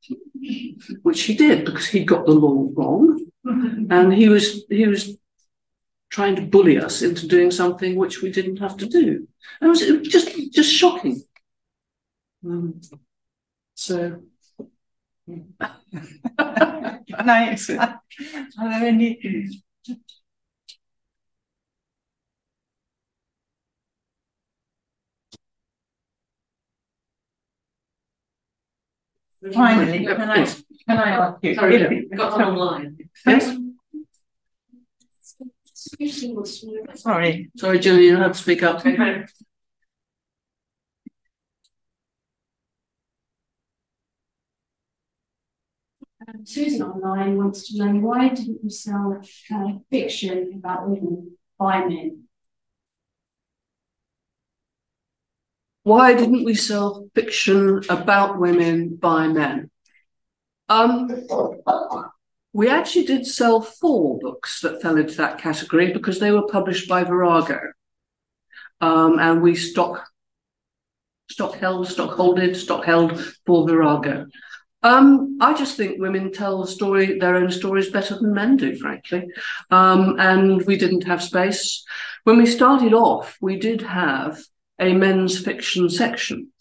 Which he did, because he got the law wrong. And he was trying to bully us into doing something which we didn't have to do. And it was just shocking. So... Nice. Are there any? Finally, can I ask you? Sorry, I got online. Yes. Sorry. Sorry, Julie, you have to speak up. Susan online wants to know, why didn't you sell fiction about women by men? Why didn't we sell fiction about women by men? We actually did sell 4 books that fell into that category because they were published by Virago. And we stock held for Virago. I just think women tell their own stories better than men do, frankly. And we didn't have space. When we started off, we did have a men's fiction section,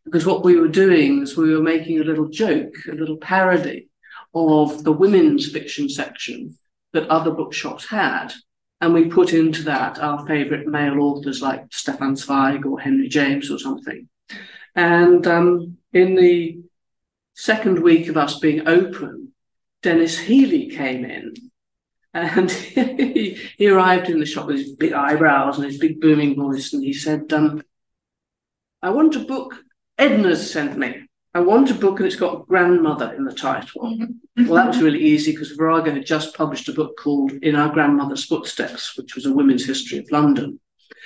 because what we were doing is we were making a little joke, a little parody of the women's fiction section that other bookshops had. And we put into that our favourite male authors like Stefan Zweig or Henry James or something. And in the second week of us being open, Dennis Healy came in, and he arrived in the shop with his big eyebrows and his big booming voice, and he said, I want a book Edna's sent me. I want a book and it's got grandmother in the title. Well, that was really easy because Virago had just published a book called In Our Grandmother's Footsteps, which was a women's history of London.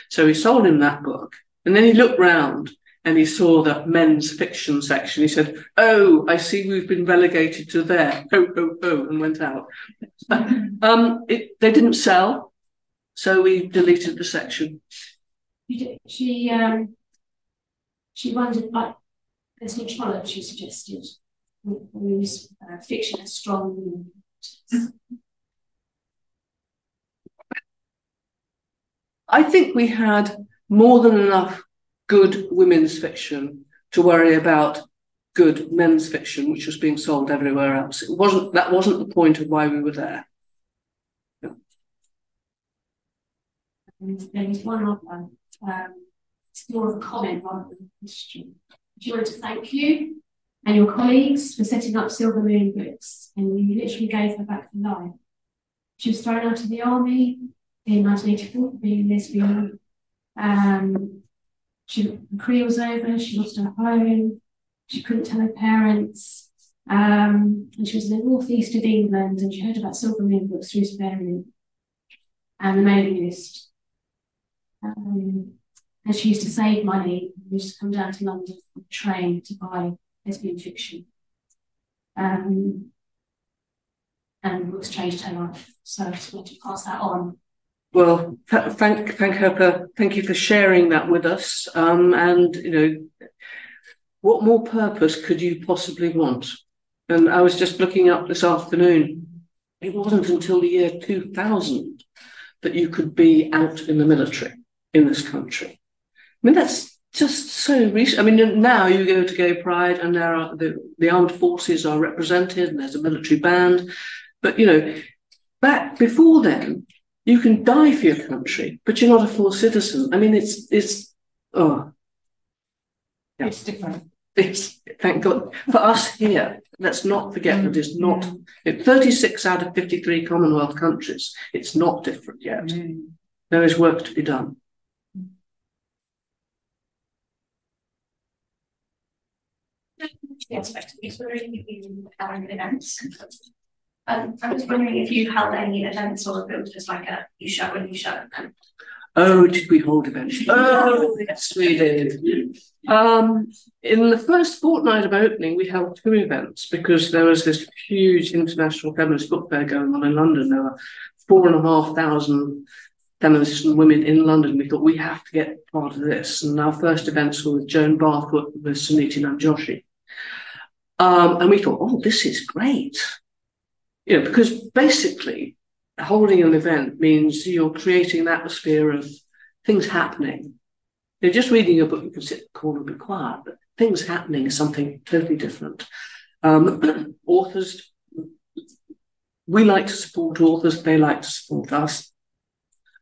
So he sold him that book, and then he looked round and he saw the men's fiction section. He said, oh, I see we've been relegated to there. Oh, and went out. They didn't sell, so we deleted the section. She wondered, like, there's no Trollope, she suggested, whose fiction has strong. I think we had more than enough good women's fiction to worry about good men's fiction, which was being sold everywhere else. That wasn't the point of why we were there. There's one other one. It's more of a comment rather than a question. She wanted to thank you and your colleagues for setting up Silver Moon Books, and you literally gave her back to life. She was thrown out of the army in 1984 for being a lesbian. The career was over, she lost her home, she couldn't tell her parents, and she was in the northeast of England, and she heard about Silver Moon Books through Spare Room and the mailing list. And she used to save money, and used to come down to London on the train to buy lesbian fiction. And the books changed her life. So I just wanted to pass that on. Well, thank you for sharing that with us. And you know, what more purpose could you possibly want? And I was just looking up this afternoon. It wasn't until the year 2000 that you could be out in the military in this country. I mean, that's just so recent. I mean, now you go to Gay Pride and there are the armed forces are represented and there's a military band. But, you know, back before then, you can die for your country, but you're not a full citizen. I mean, it's yeah. It's different. Thank God. For us here, let's not forget that it's not, 36 out of 53 Commonwealth countries, it's not different yet. There is work to be done. Yes, events. I was wondering if you held any events or if it was just like a you show and you show. Oh, did we hold events? Oh, yes, we did. In the first fortnight of opening, we held 2 events because there was this huge international feminist book fair going on in London. There were 4,500 feminists and women in London. We thought we have to get part of this. And our first events were with Joan Barfoot, with Suniti Namjoshi. And we thought, oh, this is great. You know, because basically holding an event means you're creating an atmosphere of things happening. You're just reading a book, you can sit in the corner and be quiet, but things happening is something totally different. Authors, we like to support authors, they like to support us.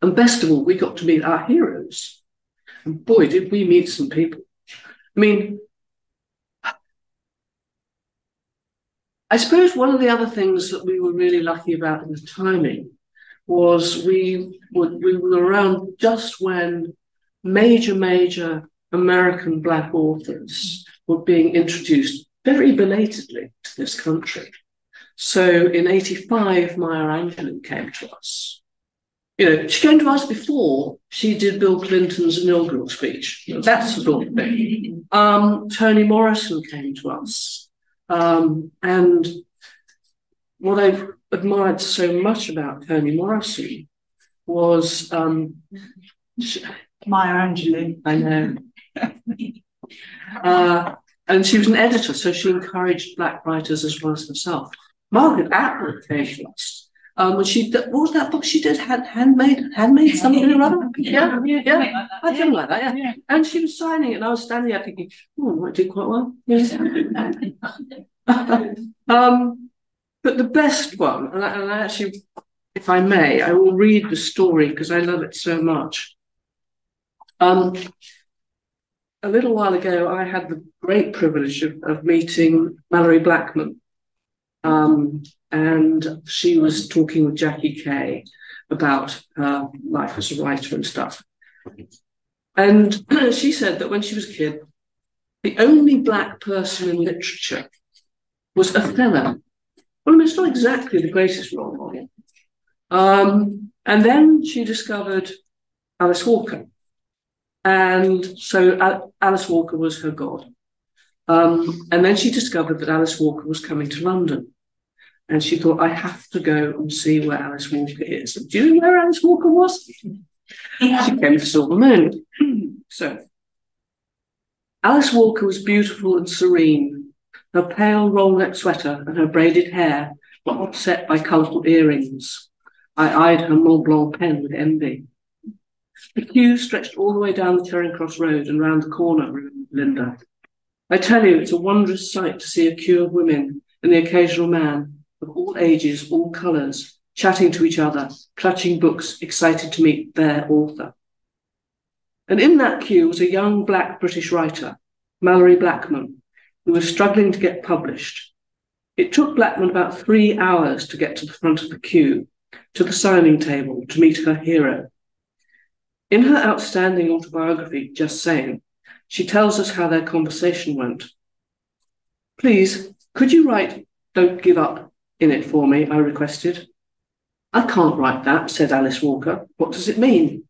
And best of all, we got to meet our heroes. And boy, did we meet some people. I mean, I suppose one of the other things that we were really lucky about in the timing was we were around just when major American Black authors were being introduced very belatedly to this country. So in '85, Maya Angelou came to us. She came to us before she did Bill Clinton's inaugural speech. That sort of thing. Toni Morrison came to us. And what I've admired so much about Toni Morrison was Maya Angelou. I know. And she was an editor, so she encouraged Black writers as well as herself. Margaret Atwood came to us. What was that book she did? Handmade something or other? Yeah. Something like that, yeah. And she was signing it, and I was standing there thinking, oh, I did quite well. Yes. But the best one, and I actually, if I may, I will read the story because I love it so much. A little while ago, I had the great privilege of meeting Mallory Blackman. And she was talking with Jackie Kay about her life as a writer and stuff. And she said that when she was a kid, the only Black person in literature was Othello. Well, I mean, it's not exactly the greatest role model. And then she discovered Alice Walker. And so Alice Walker was her god. And then she discovered that Alice Walker was coming to London. And she thought, I have to go and see where Alice Walker is. Do you know where Alice Walker was? She came to Silver Moon. So, Alice Walker was beautiful and serene. Her pale roll-neck sweater and her braided hair were offset by colourful earrings. I eyed her Mont Blanc pen with envy. The queue stretched all the way down the Charing Cross Road and round the corner, Linda. I tell you, it's a wondrous sight to see a queue of women and the occasional man, of all ages, all colours, chatting to each other, clutching books, excited to meet their author. And in that queue was a young Black British writer, Mallory Blackman, who was struggling to get published. It took Blackman about 3 hours to get to the front of the queue, to the signing table, to meet her hero. In her outstanding autobiography, Just Saying, she tells us how their conversation went. Please, could you write "Don't Give Up" in it for me, I requested. I can't write that, said Alice Walker. What does it mean?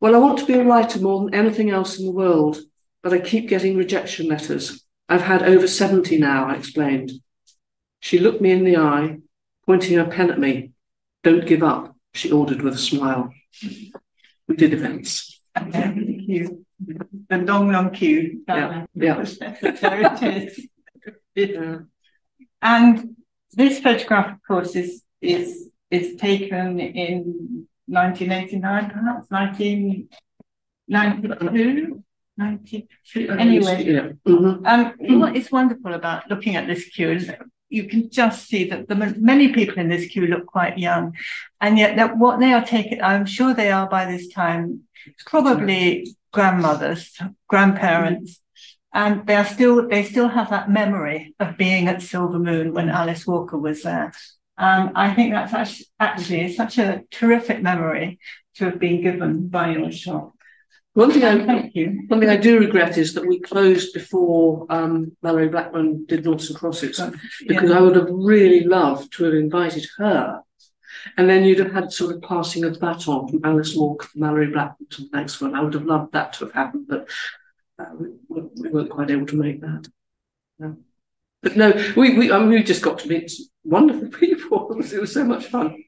Well, I want to be a writer more than anything else in the world, but I keep getting rejection letters. I've had over 70 now, I explained. She looked me in the eye, pointing her pen at me. Don't give up, she ordered with a smile. We did events. Thank you. The long queue. Yeah. There it is. And this photograph, of course, is taken in 1989, perhaps 1992. 92. Anyway, yeah. Mm-hmm. What is wonderful about looking at this queue is you can just see that many people in this queue look quite young, and yet that what they are taking, I'm sure they are by this time, probably grandmothers, grandparents. And they still have that memory of being at Silver Moon when Alice Walker was there. I think that's actually such a terrific memory to have been given by your shop. Thank you. One thing I do regret is that we closed before Mallory Blackman did Noughts and Crosses, because I would have really loved to have invited her. And then you'd have had sort of passing of baton from Alice Walker to Mallory Blackman to the next one. I would have loved that to have happened, but we weren't quite able to make that. No. But no, we just got to meet wonderful people. It was so much fun.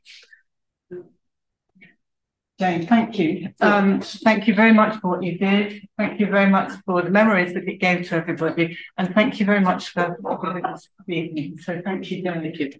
Jane, thank you. Thank you very much for what you did. Thank you very much for the memories that it gave to everybody. And thank you very much for this evening. So thank you, Jane. Thank you.